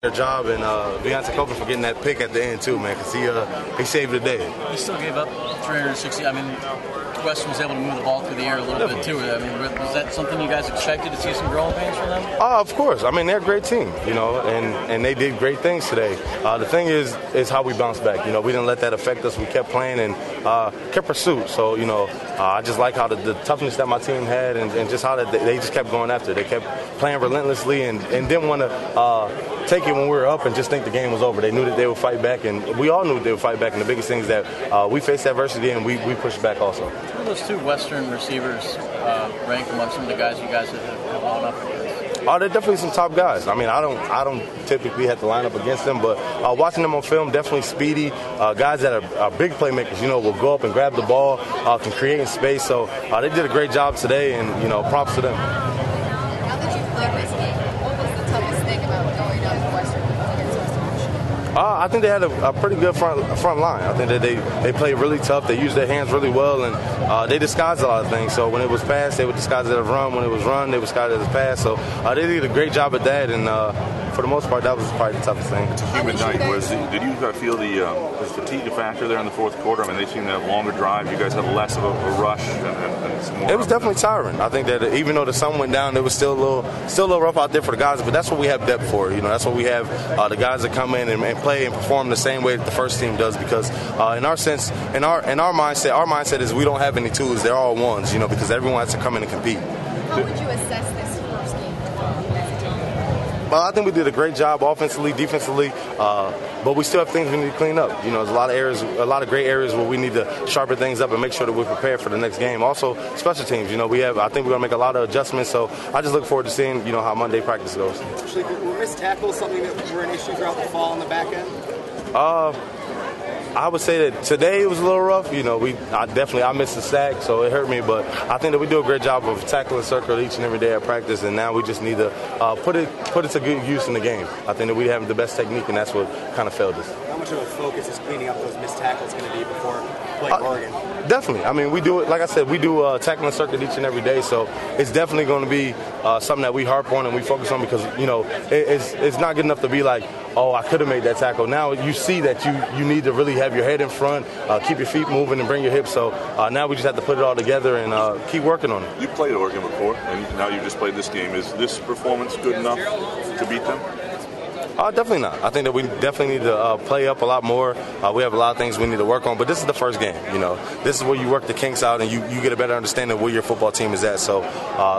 their job, and Beyonce Copeland for getting that pick at the end too, man, because he saved the day. He still gave up 360. I mean, Western was able to move the ball through the air a little bit too. I mean, was that something you guys expected to see some growing pains from them? Of course. I mean, they're a great team, and they did great things today. The thing is how we bounced back. We didn't let that affect us. We kept playing and kept pursuit. So, I just like how the toughness that my team had and just how they just kept going after it. They kept playing relentlessly and didn't want to take it when we were up and just think the game was over. They knew that they would fight back, and we all knew that they would fight back. And the biggest thing is that we faced adversity and we pushed back also. Who are those two Western receivers ranked among some of the guys you guys have gone up against? Oh, they're definitely some top guys. I mean, I don't typically have to line up against them, but watching them on film, definitely speedy guys that are big playmakers. Will go up and grab the ball, can create in space. So they did a great job today, and props to them. Now that you've played this game, what was the toughest thing about going up to Western against Western? I think they had a pretty good front line. I think that they played really tough. They used their hands really well, and they disguised a lot of things. So when it was pass, they would disguise it as run. When it was run, they would disguise it as pass. So they did a great job at that, and for the most part, that was probably the toughest thing. It's a human night. Did you feel the fatigue factor there in the fourth quarter? I mean, they seemed to have longer drive. You guys had less of a rush and some more. It was definitely tiring. I think that even though the sun went down, it was still a little rough out there for the guys. But that's what we have depth for. That's what we have the guys that come in and play and perform the same way that the first team does. Because in our mindset is we don't have any twos. They're all ones. Because everyone has to come in and compete. How would you assess this first game as a team? Well, I think we did a great job offensively, defensively, but we still have things we need to clean up. There's a lot of great areas where we need to sharpen things up and make sure that we're prepared for the next game. Also, special teams. I think we're gonna make a lot of adjustments. So I just look forward to seeing how Monday practice goes. Were missed tackles something that were an issue throughout the fall on the back end? I would say that today it was a little rough. I missed the sack, so it hurt me. But I think that we do a great job of tackling circle each and every day at practice, and now we just need to put it to good use in the game. I think that we have the best technique, and that's what kind of failed us. How much of a focus is cleaning up those missed tackles going to be before playing Oregon? Definitely. I mean, we do it. Like I said, we do tackling circuit each and every day, so it's definitely going to be something that we harp on and we focus on because it's not good enough to be like, oh, I could have made that tackle. Now you see that you need to really have your head in front, keep your feet moving, and bring your hips. So now we just have to put it all together and keep working on it. You played Oregon before, and now you just played this game. Is this performance good enough to beat them? Definitely not. I think that we definitely need to play up a lot more. We have a lot of things we need to work on, but this is the first game. This is where you work the kinks out and you get a better understanding of where your football team is at. So,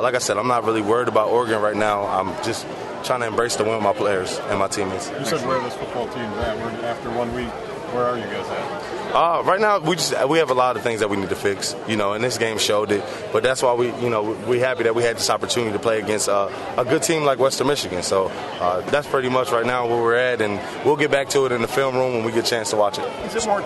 like I said, I'm not really worried about Oregon right now. I'm just trying to embrace the win with my players and my teammates. You said where this football team's at. After 1 week, where are you guys at? Right now, we have a lot of things that we need to fix, and this game showed it. But that's why we're happy that we had this opportunity to play against a good team like Western Michigan. So that's pretty much right now where we're at, and we'll get back to it in the film room when we get a chance to watch it. Is it more